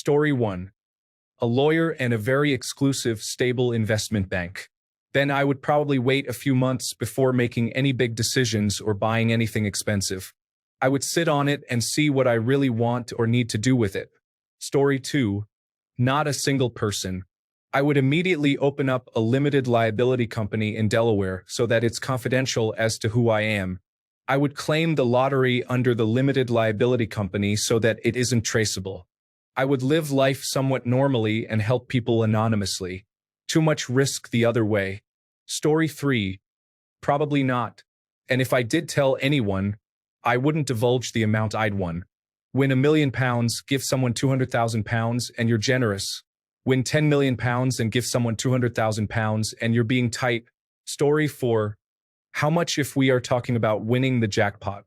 Story 1. A lawyer and a very exclusive, stable investment bank. Then I would probably wait a few months before making any big decisions or buying anything expensive. I would sit on it and see what I really want or need to do with it. Story 2. Not a single person. I would immediately open up a limited liability company in Delaware so that it's confidential as to who I am. I would claim the lottery under the limited liability company so that it isn't traceable. I would live life somewhat normally and help people anonymously. Too much risk the other way. Story 3. Probably not. And if I did tell anyone, I wouldn't divulge the amount I'd won. Win £1,000,000, give someone £200,000 and you're generous. Win £10,000,000 and give someone £200,000 and you're being tight. Story 4. How much if we are talking about winning the jackpot?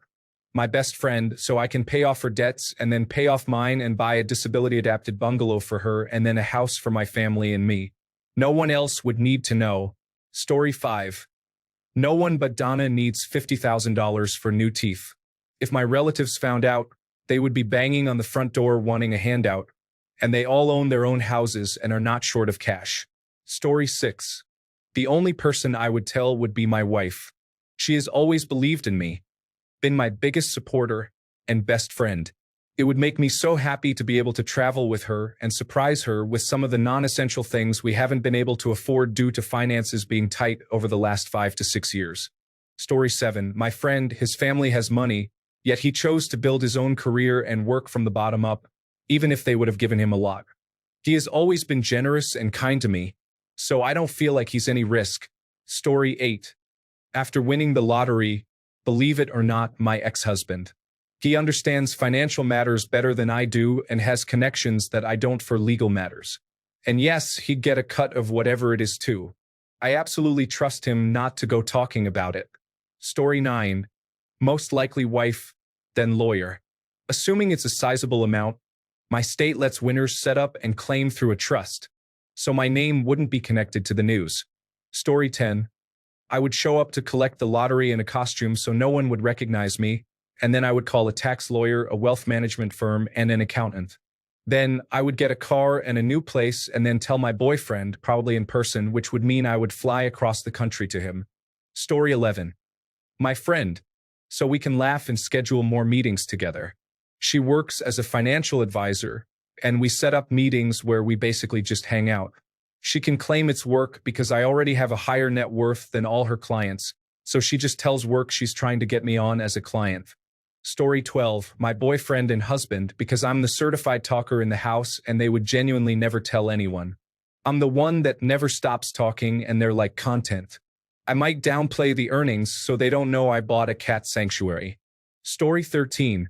My best friend, so I can pay off her debts and then pay off mine and buy a disability-adapted bungalow for her and then a house for my family and me. No one else would need to know. Story 5. No one but Donna needs $50,000 for new teeth. If my relatives found out, they would be banging on the front door wanting a handout, and they all own their own houses and are not short of cash. Story 6. The only person I would tell would be my wife. She has always believed in me, been my biggest supporter and best friend. It would make me so happy to be able to travel with her and surprise her with some of the non-essential things we haven't been able to afford due to finances being tight over the last 5 to 6 years. Story 7. My friend, his family has money, yet he chose to build his own career and work from the bottom up, even if they would have given him a lot. He has always been generous and kind to me, so I don't feel like he's any risk. Story 8. After winning the lottery, believe it or not, my ex-husband. He understands financial matters better than I do and has connections that I don't for legal matters. And yes, he'd get a cut of whatever it is too. I absolutely trust him not to go talking about it. Story 9. Most likely wife, then lawyer. Assuming it's a sizable amount, my state lets winners set up and claim through a trust, so my name wouldn't be connected to the news. Story 10. I would show up to collect the lottery in a costume so no one would recognize me, and then I would call a tax lawyer, a wealth management firm, and an accountant. Then I would get a car and a new place and then tell my boyfriend, probably in person, which would mean I would fly across the country to him. Story 11. My friend, so we can laugh and schedule more meetings together. She works as a financial advisor, and we set up meetings where we basically just hang out. She can claim it's work because I already have a higher net worth than all her clients, so she just tells work she's trying to get me on as a client. Story 12. My boyfriend and husband, because I'm the certified talker in the house and they would genuinely never tell anyone. I'm the one that never stops talking and they're like content. I might downplay the earnings so they don't know I bought a cat sanctuary. Story 13.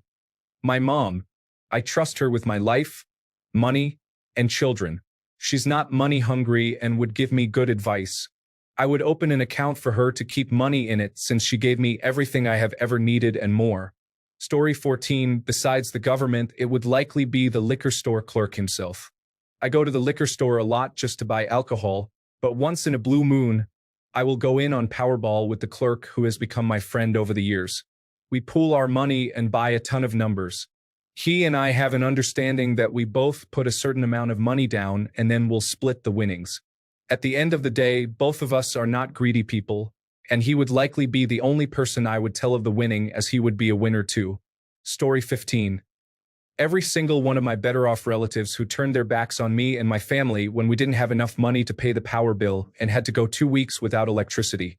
My mom. I trust her with my life, money, and children. She's not money hungry and would give me good advice. I would open an account for her to keep money in it since she gave me everything I have ever needed and more. Story 14. Besides the government, it would likely be the liquor store clerk himself. I go to the liquor store a lot just to buy alcohol, but once in a blue moon, I will go in on Powerball with the clerk who has become my friend over the years. We pool our money and buy a ton of numbers. He and I have an understanding that we both put a certain amount of money down and then we'll split the winnings. At the end of the day, both of us are not greedy people, and he would likely be the only person I would tell of the winning as he would be a winner too. Story 15. Every single one of my better-off relatives who turned their backs on me and my family when we didn't have enough money to pay the power bill and had to go 2 weeks without electricity,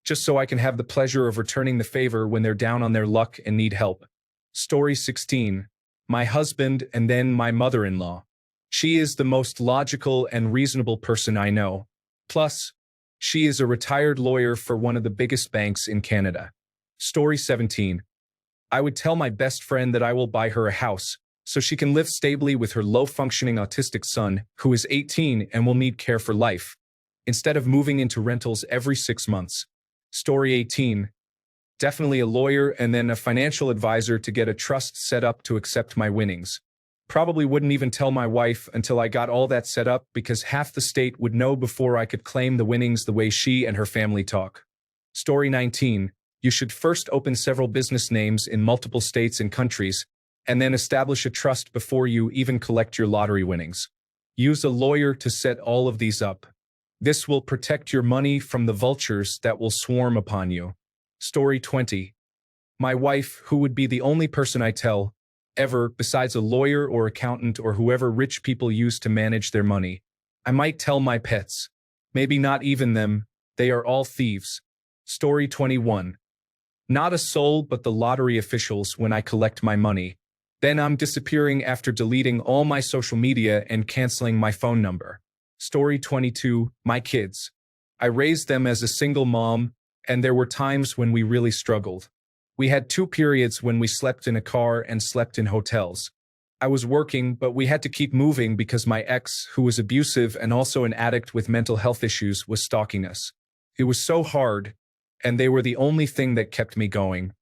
just so I can have the pleasure of returning the favor when they're down on their luck and need help. Story 16. My husband and then my mother-in-law. She is the most logical and reasonable person I know. Plus, she is a retired lawyer for one of the biggest banks in Canada. Story 17. I would tell my best friend that I will buy her a house, so she can live stably with her low-functioning autistic son, who is 18 and will need care for life, instead of moving into rentals every 6 months. Story 18. Definitely a lawyer and then a financial advisor to get a trust set up to accept my winnings. Probably wouldn't even tell my wife until I got all that set up because half the state would know before I could claim the winnings the way she and her family talk. Story 19. You should first open several business names in multiple states and countries, and then establish a trust before you even collect your lottery winnings. Use a lawyer to set all of these up. This will protect your money from the vultures that will swarm upon you. Story 20. My wife, who would be the only person I tell, ever, besides a lawyer or accountant or whoever rich people use to manage their money. I might tell my pets. Maybe not even them, they are all thieves. Story 21. Not a soul but the lottery officials when I collect my money. Then I'm disappearing after deleting all my social media and canceling my phone number. Story 22. My kids. I raised them as a single mom, and there were times when we really struggled. We had 2 periods when we slept in a car and slept in hotels. I was working, but we had to keep moving because my ex, who was abusive and also an addict with mental health issues, was stalking us. It was so hard, and they were the only thing that kept me going.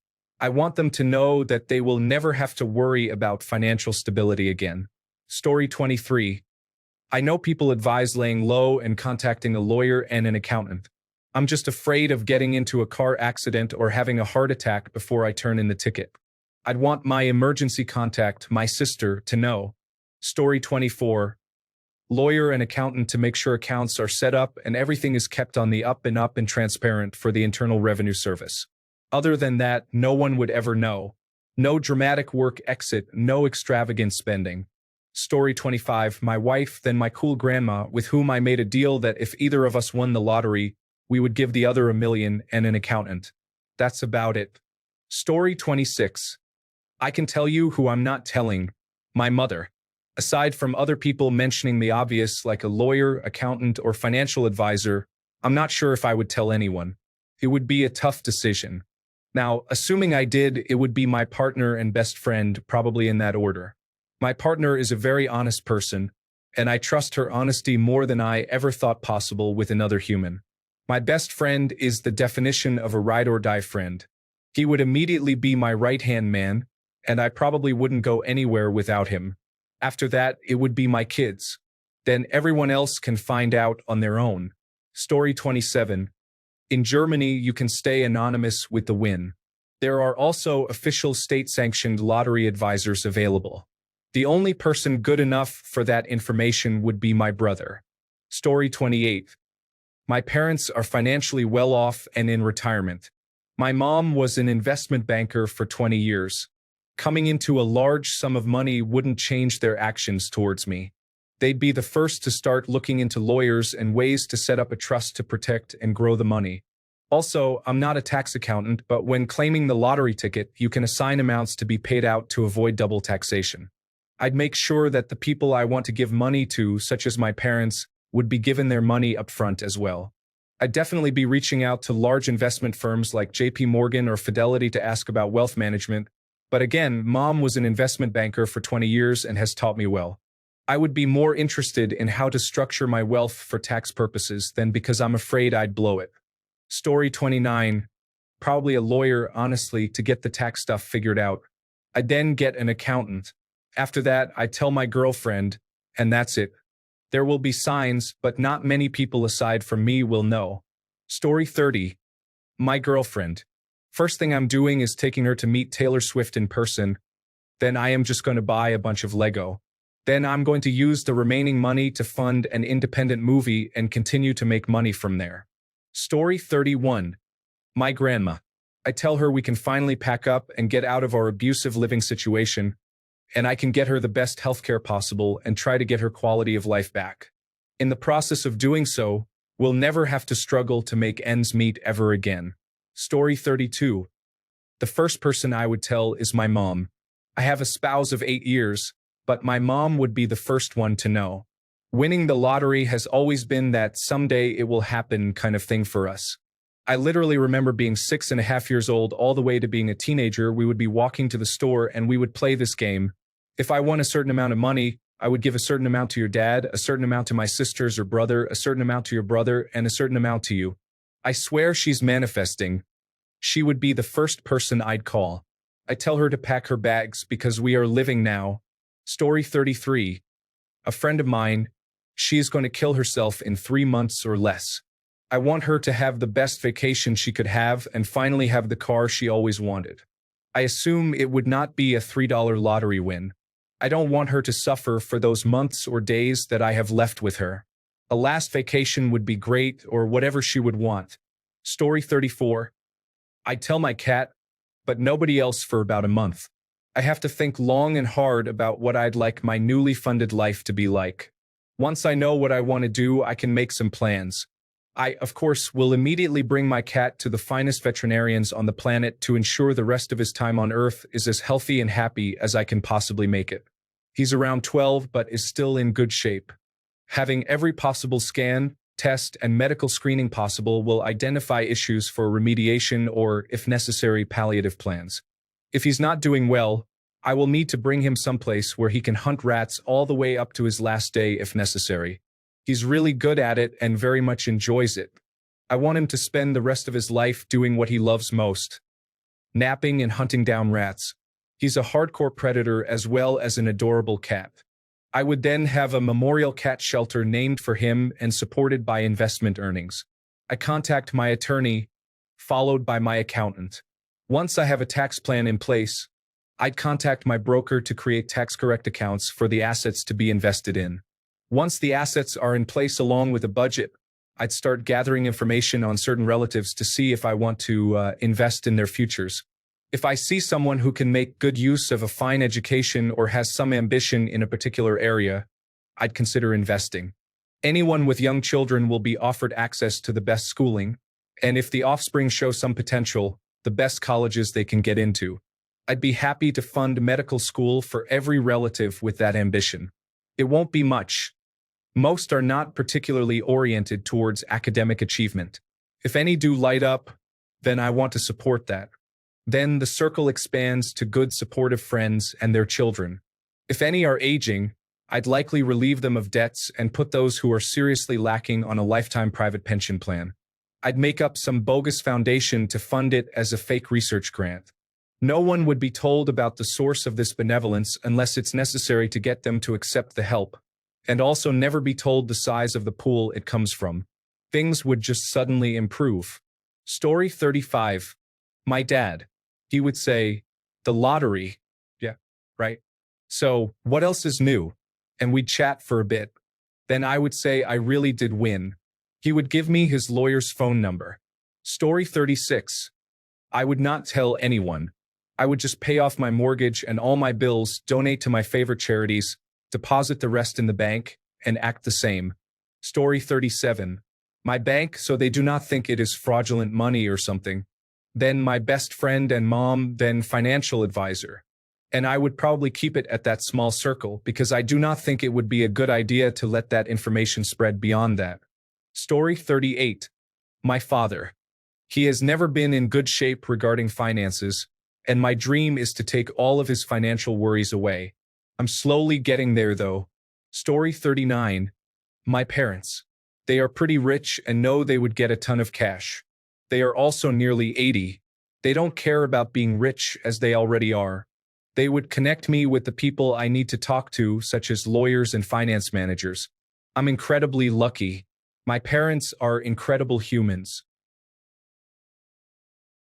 I want them to know that they will never have to worry about financial stability again. Story 23. I know people advise laying low and contacting a lawyer and an accountant. I'm just afraid of getting into a car accident or having a heart attack before I turn in the ticket. I'd want my emergency contact, my sister, to know. Story 24. Lawyer and accountant to make sure accounts are set up and everything is kept on the up and transparent for the Internal Revenue Service. Other than that, no one would ever know. No dramatic work exit, no extravagant spending. Story 25. My wife, then my cool grandma, with whom I made a deal that if either of us won the lottery, we would give the other $1 million and an accountant. That's about it. Story 26. I can tell you who I'm not telling. My mother. Aside from other people mentioning the obvious like a lawyer, accountant, or financial advisor, I'm not sure if I would tell anyone. It would be a tough decision. Now, assuming I did, it would be my partner and best friend, probably in that order. My partner is a very honest person, and I trust her honesty more than I ever thought possible with another human. My best friend is the definition of a ride-or-die friend. He would immediately be my right-hand man, and I probably wouldn't go anywhere without him. After that, it would be my kids. Then everyone else can find out on their own. Story 27. In Germany, you can stay anonymous with the win. There are also official state-sanctioned lottery advisors available. The only person good enough for that information would be my brother. Story 28. My parents are financially well off and in retirement. My mom was an investment banker for 20 years. Coming into a large sum of money wouldn't change their actions towards me. They'd be the first to start looking into lawyers and ways to set up a trust to protect and grow the money. Also, I'm not a tax accountant, but when claiming the lottery ticket, you can assign amounts to be paid out to avoid double taxation. I'd make sure that the people I want to give money to, such as my parents, would be given their money up front as well. I'd definitely be reaching out to large investment firms like JP Morgan or Fidelity to ask about wealth management. But again, Mom was an investment banker for 20 years and has taught me well. I would be more interested in how to structure my wealth for tax purposes than because I'm afraid I'd blow it. Story 29. Probably a lawyer, honestly, to get the tax stuff figured out. I'd then get an accountant. After that, I'd tell my girlfriend, and that's it. There will be signs, but not many people aside from me will know. Story 30. My girlfriend. First thing I'm doing is taking her to meet Taylor Swift in person. Then I am just going to buy a bunch of Lego. Then I'm going to use the remaining money to fund an independent movie and continue to make money from there. Story 31. My grandma. I tell her we can finally pack up and get out of our abusive living situation, and I can get her the best healthcare possible and try to get her quality of life back. In the process of doing so, we'll never have to struggle to make ends meet ever again. Story 32. The first person I would tell is my mom. I have a spouse of 8 years, but my mom would be the first one to know. Winning the lottery has always been that someday it will happen kind of thing for us. I literally remember being 6.5 years old all the way to being a teenager. We would be walking to the store and we would play this game. If I won a certain amount of money, I would give a certain amount to your dad, a certain amount to my sisters or brother, a certain amount to your brother, and a certain amount to you. I swear she's manifesting. She would be the first person I'd call. I tell her to pack her bags because we are living now. Story 33. A friend of mine, she is going to kill herself in 3 months or less. I want her to have the best vacation she could have and finally have the car she always wanted. I assume it would not be a $3 lottery win. I don't want her to suffer for those months or days that I have left with her. A last vacation would be great, or whatever she would want. Story 34. I tell my cat, but nobody else for about a month. I have to think long and hard about what I'd like my newly funded life to be like. Once I know what I want to do, I can make some plans. I, of course, will immediately bring my cat to the finest veterinarians on the planet to ensure the rest of his time on Earth is as healthy and happy as I can possibly make it. He's around 12 but is still in good shape. Having every possible scan, test, and medical screening possible will identify issues for remediation or, if necessary, palliative plans. If he's not doing well, I will need to bring him someplace where he can hunt rats all the way up to his last day if necessary. He's really good at it and very much enjoys it. I want him to spend the rest of his life doing what he loves most: napping and hunting down rats. He's a hardcore predator as well as an adorable cat. I would then have a memorial cat shelter named for him and supported by investment earnings. I contact my attorney, followed by my accountant. Once I have a tax plan in place, I'd contact my broker to create tax-correct accounts for the assets to be invested in. Once the assets are in place along with a budget, I'd start gathering information on certain relatives to see if I want to invest in their futures. If I see someone who can make good use of a fine education or has some ambition in a particular area, I'd consider investing. Anyone with young children will be offered access to the best schooling, and if the offspring show some potential, the best colleges they can get into. I'd be happy to fund medical school for every relative with that ambition. It won't be much. Most are not particularly oriented towards academic achievement. If any do light up, then I want to support that. Then the circle expands to good supportive friends and their children. If any are aging, I'd likely relieve them of debts and put those who are seriously lacking on a lifetime private pension plan. I'd make up some bogus foundation to fund it as a fake research grant. No one would be told about the source of this benevolence unless it's necessary to get them to accept the help, and also never be told the size of the pool it comes from. Things would just suddenly improve. Story 35. My dad. He would say, "The lottery." Yeah, right. "So, what else is new?" And we'd chat for a bit. Then I would say I really did win. He would give me his lawyer's phone number. Story 36. I would not tell anyone. I would just pay off my mortgage and all my bills, donate to my favorite charities, deposit the rest in the bank, and act the same. Story 37. My bank, so they do not think it is fraudulent money or something. Then my best friend and mom, then financial advisor. And I would probably keep it at that small circle because I do not think it would be a good idea to let that information spread beyond that. Story 38. My father. He has never been in good shape regarding finances, and my dream is to take all of his financial worries away. I'm slowly getting there though. Story 39. My parents. They are pretty rich and know they would get a ton of cash. They are also nearly 80. They don't care about being rich as they already are. They would connect me with the people I need to talk to, such as lawyers and finance managers. I'm incredibly lucky. My parents are incredible humans.